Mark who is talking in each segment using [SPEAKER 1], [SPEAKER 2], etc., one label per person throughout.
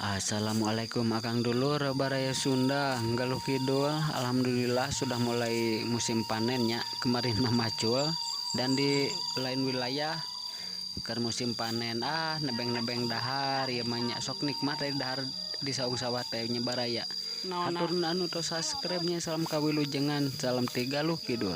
[SPEAKER 1] Assalamualaikum Akang Dulur, Baraya Sunda, Galuh Kidul. Alhamdulillah sudah mulai musim panennya. Kemarin memacul dan di lain wilayah ke musim panen nebeng-nebeng dahar ya banyak sok nikmat dari dahar di saung sawah teh nya Baraya. Hatur anu tos subscribe-nya salam kawilujengan, salam ti Galuh Kidul.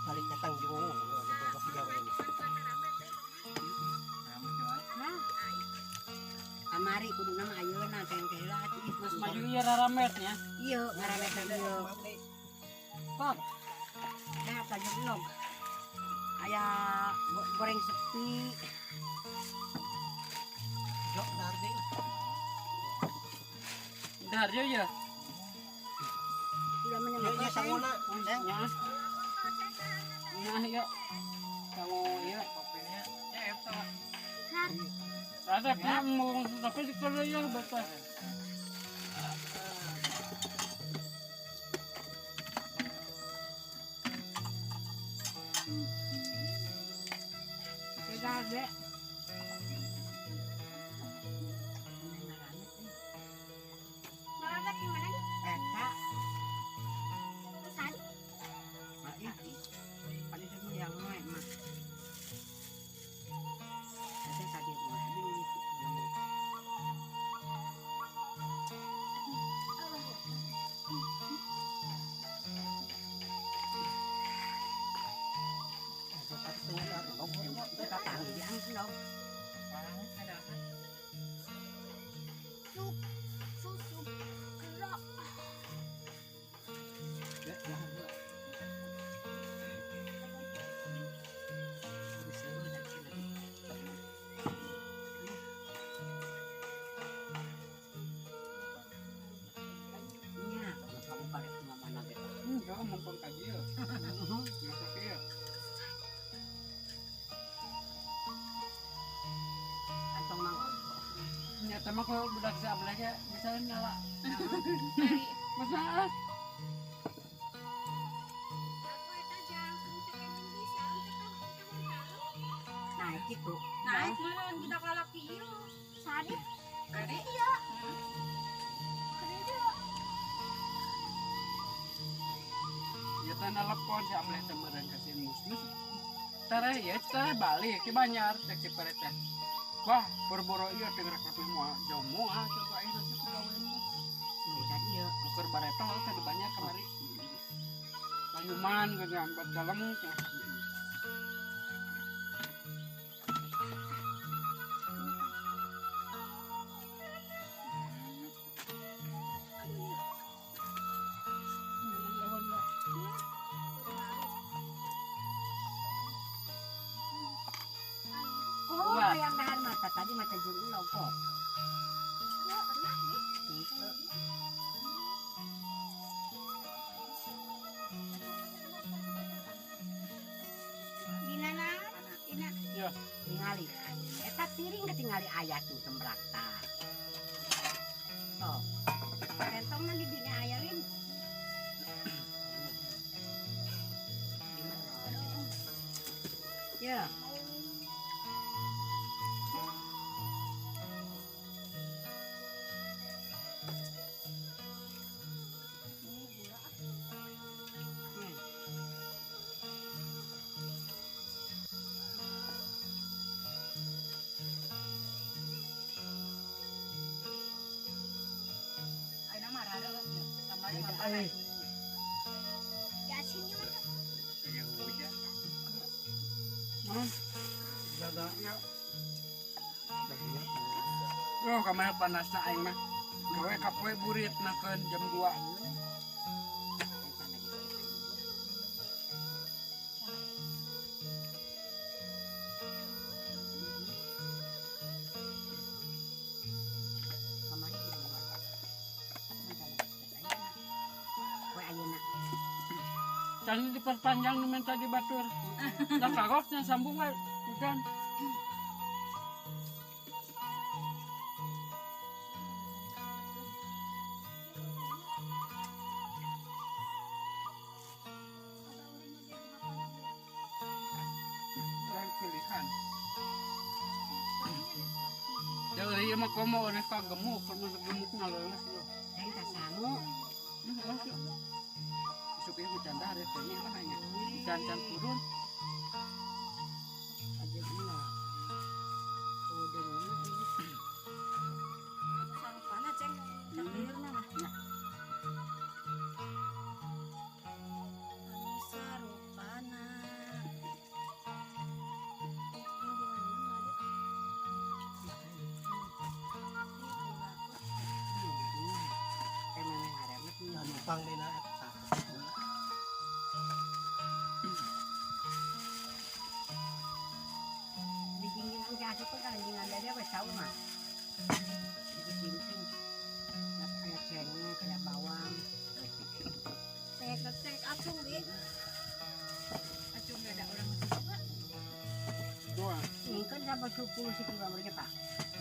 [SPEAKER 2] Balik datang juga kamari kudu nama ayeuna teh keheula atuh
[SPEAKER 3] Mas maju ieu rarametnya.
[SPEAKER 2] ieu ngaramet ieu kok nah tanya belum aya goreng sepi sok dardi
[SPEAKER 3] Dahar ieu ya.
[SPEAKER 2] tidak menyangka
[SPEAKER 3] Sangona ya. Nah ya. Kamu ya kopinya eta. Ada kamu tapi sekolah ya betul.
[SPEAKER 2] tidak ada
[SPEAKER 4] Naramet di mana nih?
[SPEAKER 2] eta
[SPEAKER 4] Pesan.
[SPEAKER 2] pada itu yang lain mah ada tadi mah kita panjang sih dong
[SPEAKER 4] Susu gelap.
[SPEAKER 2] iya kamu pada kemana gitu
[SPEAKER 3] Enggak mumpung tadi ya. Masak ya.
[SPEAKER 2] kantong mang
[SPEAKER 3] Nyata mah kalau budak seabelahnya bisa nyala.
[SPEAKER 4] Mari.
[SPEAKER 3] Masa
[SPEAKER 4] Aku eta jang cek bisa untuk kamu
[SPEAKER 2] naik gitu
[SPEAKER 4] naik mah kita kalaki ieu. Sari. Kade iya. Kade dia.
[SPEAKER 3] ya tanah lepon si abelah teh meureun kasih musmus. Tara ya tara balik ke Banjar cek si parete. Wah, boro-boro ieu teh rek moal jauh moal coba akhirnya teh pegawai mah.
[SPEAKER 2] udah iya
[SPEAKER 3] Ukur baretol teh di Banjar kemari. Payuman geus buat kalem teh.
[SPEAKER 2] oh
[SPEAKER 3] Wah.
[SPEAKER 2] yang dahan mata tadi mata jurung lo kok
[SPEAKER 4] Ya pernah nih. Dina na. Dina.
[SPEAKER 3] Ya,
[SPEAKER 2] ningali eta piring ketinggali ayah tuh tembrak tah oh kentong mah di dinya aya lin ya
[SPEAKER 3] ayeuna mah rada tambah
[SPEAKER 2] Beda,
[SPEAKER 3] makan.
[SPEAKER 4] Ya sini mah.
[SPEAKER 3] Kayak hujan. Nah, dadanya. Oh, kamar panas na aing mah. Gawe kapoe burit nakeun jam 2. Tadi diperpanjang minta dibatur. Dah kagoknya sambung kan. Hujan. Lain pilihan. Dari ieu mah komo urang kagemuk, komo gemuk ngaleuleus yo.
[SPEAKER 2] Saya tak sanggup.
[SPEAKER 3] Supaya hujan dah hari ini lah hanya hujan turun.
[SPEAKER 2] Aja ini lah. Udah
[SPEAKER 4] Sarupana ceng takdirna mah. Anu sarupana.
[SPEAKER 2] memang harapnya punya.
[SPEAKER 5] Numpang dina eta.
[SPEAKER 2] Di pinggiran kaki tuh kan dengan dari apa tahu mah. Di pinggiran. Nah, kayak cengeng, kayak bawang.
[SPEAKER 4] Cek acung di. Acung gak ada orang masuk.
[SPEAKER 3] Doa.
[SPEAKER 2] Ini kan sampai 10 sih tiba mereka pak.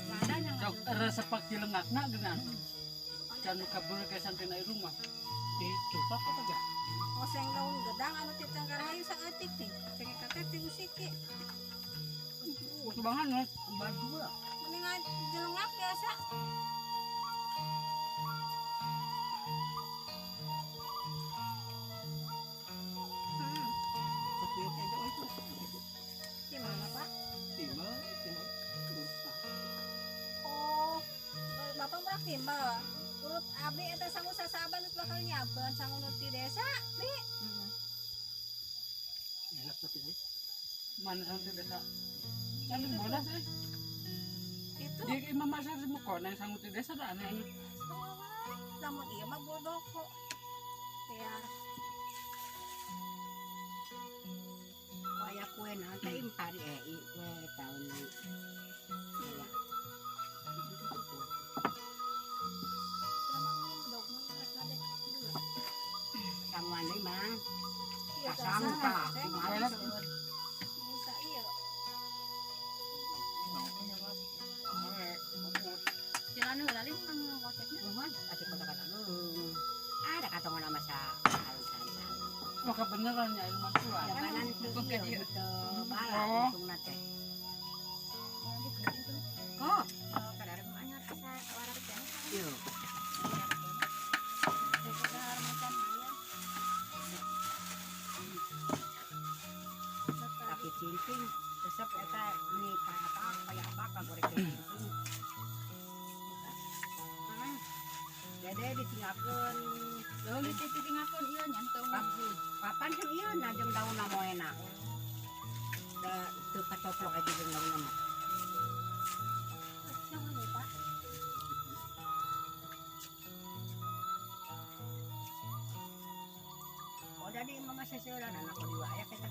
[SPEAKER 4] Gak ada yang
[SPEAKER 3] Cok resep cilengakna genan. Can kabur ke santina rumah.
[SPEAKER 5] Di coba apa aja?
[SPEAKER 4] oseng daun gedang anu ti tangkarayu saeutik teh. Cek kakek ti usiki.
[SPEAKER 3] Kubangan no.
[SPEAKER 2] Batu lah.
[SPEAKER 4] Mendingan jelengak biasa.
[SPEAKER 2] Tapi itu itu.
[SPEAKER 4] Gimana Pak?
[SPEAKER 5] Timbal.
[SPEAKER 4] Oh, Bapak murah timbal. Urut abi eta sangu sasaban geus bakal nyabeun sangu nu ti desa, Bi.
[SPEAKER 5] Enak tapi ini.
[SPEAKER 3] Mana sampai desa. Can bodas eh.
[SPEAKER 4] Itu
[SPEAKER 3] Di imam masak semua kona yang sanggup di desa dah aneh.
[SPEAKER 4] lamun ieu mah bodoh kok. Ya,
[SPEAKER 2] Kayak kue nanti impari kue tahun ini. Ya.
[SPEAKER 4] memang ini dog mun rek ngadek dulu.
[SPEAKER 2] Sama ini bang.
[SPEAKER 4] Iya,
[SPEAKER 2] Pasang
[SPEAKER 4] dasar,
[SPEAKER 2] tak.
[SPEAKER 4] Ceng.
[SPEAKER 2] Kemarin
[SPEAKER 4] Bisa iya. Jalan heula lih anu ngocekna.
[SPEAKER 2] Nuhun, atuh kata-kata lu. Ada kata ngomong nama sa.
[SPEAKER 3] Oh kebenaran ya ilmu tua.
[SPEAKER 2] Ada kanan itu
[SPEAKER 3] Bukan
[SPEAKER 2] iya,
[SPEAKER 3] dia.
[SPEAKER 2] gitu. Bala,
[SPEAKER 3] Oh.
[SPEAKER 2] untung nate. Kok?
[SPEAKER 4] Kadang anyar asa warag teh.
[SPEAKER 2] Iya.
[SPEAKER 4] Sekedar macan ayam.
[SPEAKER 2] Tapi cincin, resep eta ini kayak apa kagorek cincin. Dede ditinggalkan.
[SPEAKER 4] Lo ditinggalkeun ieu nyantung.
[SPEAKER 2] Kapan sih iya najeng daun nama enak. Da teu kacoplok aja jeung daun nama.
[SPEAKER 4] Jangan lupa.
[SPEAKER 2] Oh dari mama seseorang anak kedua ya kita